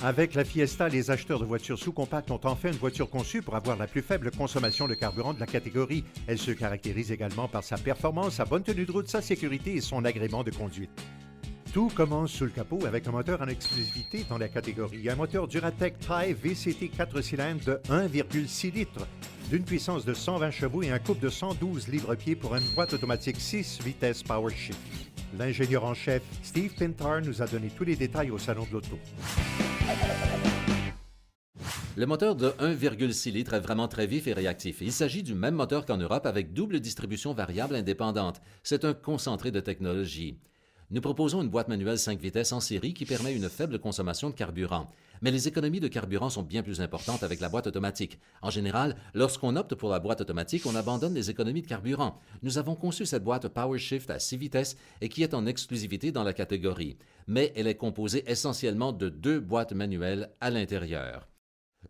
Avec la Fiesta, les acheteurs de voitures sous-compactes ont enfin une voiture conçue pour avoir la plus faible consommation de carburant de la catégorie. Elle se caractérise également par sa performance, sa bonne tenue de route, sa sécurité et son agrément de conduite. Tout commence sous le capot avec un moteur en exclusivité dans la catégorie. Un moteur Duratec Thai VCT 4 cylindres de 1,6 litres, d'une puissance de 120 chevaux et un couple de 112 livres-pieds pour une boîte automatique 6 vitesses PowerShift. L'ingénieur en chef Steve Pintar nous a donné tous les détails au Salon de l'Auto. Le moteur de 1,6 litres est vraiment très vif et réactif. Il s'agit du même moteur qu'en Europe avec double distribution variable indépendante. C'est un concentré de technologie. Nous proposons une boîte manuelle 5 vitesses en série qui permet une faible consommation de carburant. Mais les économies de carburant sont bien plus importantes avec la boîte automatique. En général, lorsqu'on opte pour la boîte automatique, on abandonne les économies de carburant. Nous avons conçu cette boîte PowerShift à 6 vitesses et qui est en exclusivité dans la catégorie. Mais elle est composée essentiellement de 2 boîtes manuelles à l'intérieur.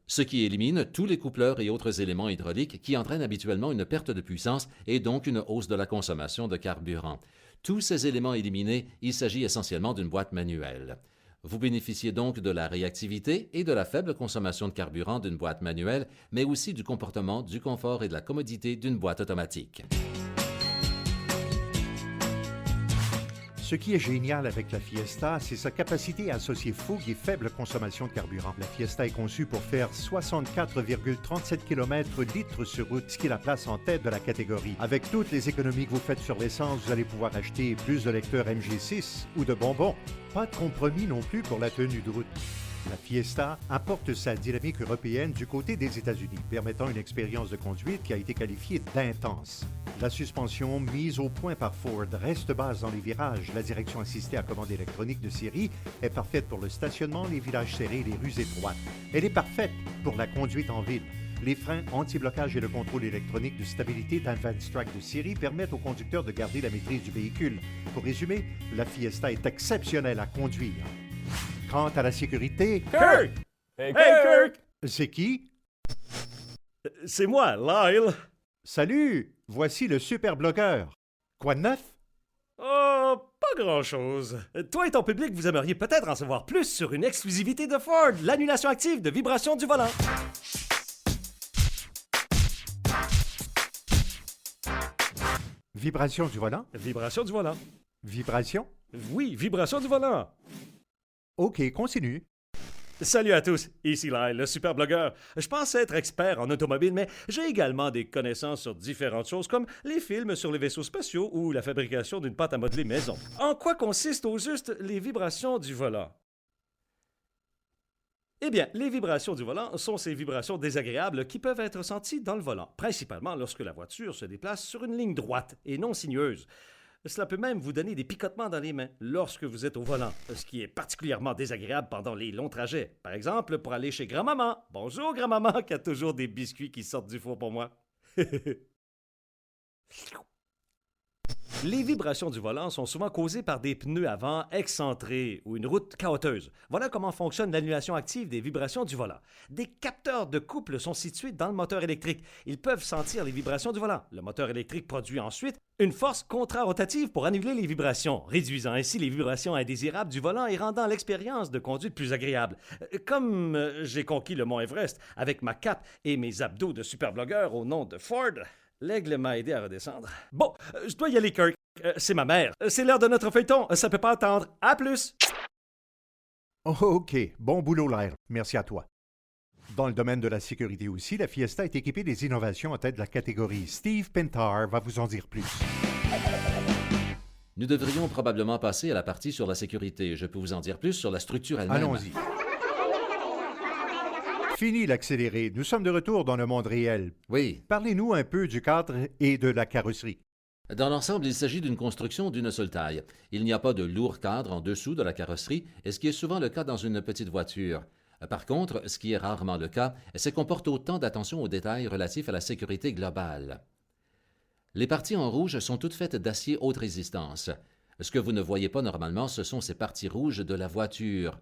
Ce qui élimine tous les coupleurs et autres éléments hydrauliques qui entraînent habituellement une perte de puissance et donc une hausse de la consommation de carburant. Tous ces éléments éliminés, il s'agit essentiellement d'une boîte manuelle. Vous bénéficiez donc de la réactivité et de la faible consommation de carburant d'une boîte manuelle, mais aussi du comportement, du confort et de la commodité d'une boîte automatique. Ce qui est génial avec la Fiesta, c'est sa capacité à associer fougue et faible consommation de carburant. La Fiesta est conçue pour faire 64,37 km/litre sur route, ce qui la place en tête de la catégorie. Avec toutes les économies que vous faites sur l'essence, vous allez pouvoir acheter plus de lecteurs MG6 ou de bonbons. Pas de compromis non plus pour la tenue de route. La Fiesta apporte sa dynamique européenne du côté des États-Unis, permettant une expérience de conduite qui a été qualifiée d'intense. La suspension mise au point par Ford reste basse dans les virages. La direction assistée à commande électronique de série est parfaite pour le stationnement, les villages serrés et les rues étroites. Elle est parfaite pour la conduite en ville. Les freins anti-blocage et le contrôle électronique de stabilité d'Advanced Track de série permettent au conducteur de garder la maîtrise du véhicule. Pour résumer, la Fiesta est exceptionnelle à conduire. Quant à la sécurité... Kirk! Hey, Kirk! C'est qui? C'est moi, Lyle. Salut! Voici le super blogueur. Quoi de neuf? Oh, pas grand-chose. Toi et ton public, vous aimeriez peut-être en savoir plus sur une exclusivité de Ford, l'annulation active de vibration du volant. Vibration du volant? Vibration du volant. Vibration? Oui, vibration du volant. OK, continue. Salut à tous, ici Lyle, le super blogueur. Je pense être expert en automobile, mais j'ai également des connaissances sur différentes choses comme les films sur les vaisseaux spatiaux ou la fabrication d'une pâte à modeler maison. En quoi consistent au juste les vibrations du volant? Eh bien, les vibrations du volant sont ces vibrations désagréables qui peuvent être senties dans le volant, principalement lorsque la voiture se déplace sur une ligne droite et non sinueuse. Cela peut même vous donner des picotements dans les mains lorsque vous êtes au volant, ce qui est particulièrement désagréable pendant les longs trajets. Par exemple, pour aller chez grand-maman. Bonjour grand-maman, qui a toujours des biscuits qui sortent du four pour moi. Les vibrations du volant sont souvent causées par des pneus avant excentrés ou une route chaoteuse. Voilà comment fonctionne l'annulation active des vibrations du volant. Des capteurs de couple sont situés dans le moteur électrique. Ils peuvent sentir les vibrations du volant. Le moteur électrique produit ensuite une force contrarotative pour annuler les vibrations, réduisant ainsi les vibrations indésirables du volant et rendant l'expérience de conduite plus agréable. Comme j'ai conquis le mont Everest avec ma cape et mes abdos de super blogueur au nom de Ford, l'aigle m'a aidé à redescendre. Bon, je dois y aller, Kirk. C'est ma mère. C'est l'heure de notre feuilleton. Ça peut pas attendre. À plus! Oh, OK, bon boulot, Lyle. Merci à toi. Dans le domaine de la sécurité aussi, la Fiesta est équipée des innovations en tête de la catégorie. Steve Pintar va vous en dire plus. Nous devrions probablement passer à la partie sur la sécurité. Je peux vous en dire plus sur la structure elle-même. Allons-y. Fini l'accéléré. Nous sommes de retour dans le monde réel. Oui. Parlez-nous un peu du cadre et de la carrosserie. Dans l'ensemble, il s'agit d'une construction d'une seule taille. Il n'y a pas de lourd cadre en dessous de la carrosserie, et ce qui est souvent le cas dans une petite voiture. Par contre, ce qui est rarement le cas, c'est qu'on porte autant d'attention aux détails relatifs à la sécurité globale. Les parties en rouge sont toutes faites d'acier haute résistance. Ce que vous ne voyez pas normalement, ce sont ces parties rouges de la voiture.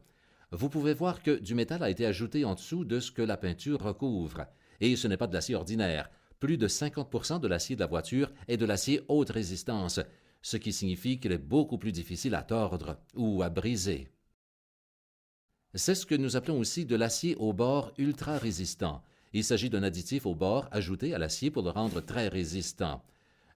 Vous pouvez voir que du métal a été ajouté en dessous de ce que la peinture recouvre. Et ce n'est pas de l'acier ordinaire. Plus de 50% de l'acier de la voiture est de l'acier haute résistance, ce qui signifie qu'il est beaucoup plus difficile à tordre ou à briser. C'est ce que nous appelons aussi de l'acier au bord ultra résistant. Il s'agit d'un additif au bord ajouté à l'acier pour le rendre très résistant.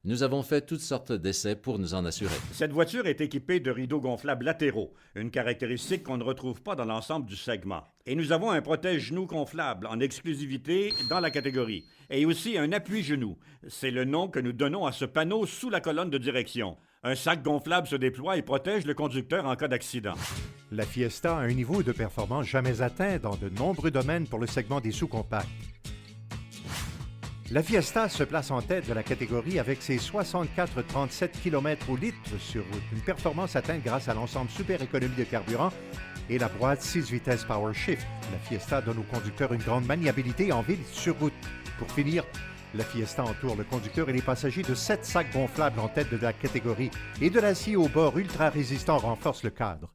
Nous avons fait toutes sortes d'essais pour nous en assurer. Cette voiture est équipée de rideaux gonflables latéraux, une caractéristique qu'on ne retrouve pas dans l'ensemble du segment. Et nous avons un protège-genou gonflable en exclusivité dans la catégorie. Et aussi un appui-genou. C'est le nom que nous donnons à ce panneau sous la colonne de direction. Un sac gonflable se déploie et protège le conducteur en cas d'accident. La Fiesta a un niveau de performance jamais atteint dans de nombreux domaines pour le segment des sous-compacts. La Fiesta se place en tête de la catégorie avec ses 64,37 km au litre sur route, une performance atteinte grâce à l'ensemble super économie de carburant et la boîte 6 vitesses Power Shift. La Fiesta donne aux conducteurs une grande maniabilité en ville et sur route. Pour finir, la Fiesta entoure le conducteur et les passagers de 7 sacs gonflables en tête de la catégorie et de l'acier au bord ultra résistant renforce le cadre.